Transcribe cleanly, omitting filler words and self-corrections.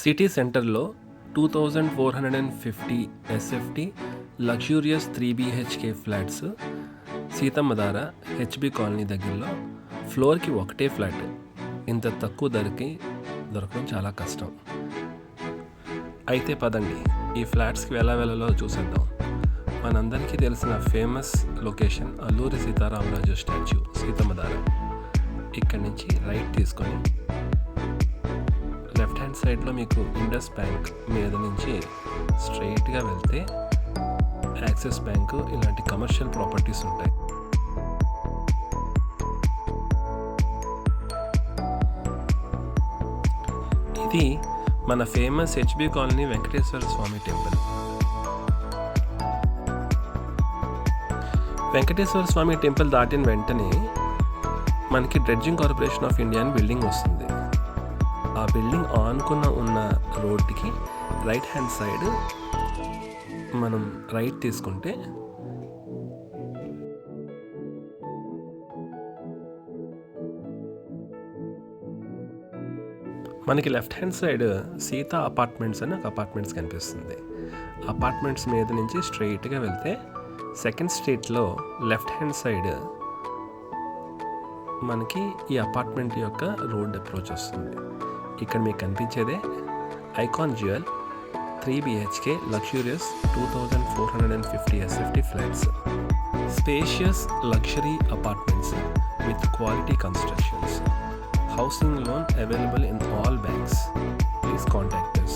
City సెంటర్లో 2450 SFT luxurious 3 BHK flats Seethammadhara HB colony దగ్గరలో ఫ్లోర్కి ఒకటే ఫ్లాట్. ఇంత తక్కువ ధరకి దొరకడం చాలా కష్టం. అయితే పదండి ఈ ఫ్లాట్స్కి వెళ్ళలో చూసేద్దాం. మనందరికీ తెలిసిన famous location Alluri Sitaramaraju statue Seethammadhara. ఇక్కడి నుంచి రైట్ తీసుకొని లెఫ్ట్ హ్యాండ్ సైడ్లో మీకు ఇండస్ బ్యాంక్ మీద నుంచి స్ట్రైట్గా వెళ్తే యాక్సిస్ బ్యాంకు ఇలాంటి కమర్షియల్ ప్రాపర్టీస్ ఉంటాయి. ఇది మన ఫేమస్ హెచ్బి కాలనీ వెంకటేశ్వర స్వామి టెంపుల్. వెంకటేశ్వర స్వామి టెంపుల్ దాటిన వెంటనే మనకి డ్రెడ్జింగ్ కార్పొరేషన్ ఆఫ్ ఇండియా అని బిల్డింగ్ వస్తుంది. ఆ బిల్డింగ్ ఆనుకున్న ఉన్న రోడ్డుకి రైట్ హ్యాండ్ సైడ్ మనం రైట్ తీసుకుంటే మనకి left hand side Sita apartments అని ఒక అపార్ట్మెంట్స్ కనిపిస్తుంది. అపార్ట్మెంట్స్ మీద నుంచి స్ట్రైట్గా వెళ్తే సెకండ్ స్ట్రీట్లో లెఫ్ట్ హ్యాండ్ సైడ్ మనకి ఈ అపార్ట్మెంట్ యొక్క రోడ్ అప్రోచ్ వస్తుంది. ఇక్కడ మీకు కనిపించేదే icon jewel 3 BHK luxurious 2450 SFT flats. Spacious luxury apartments with quality constructions. Housing loan available in all banks. Please contact us.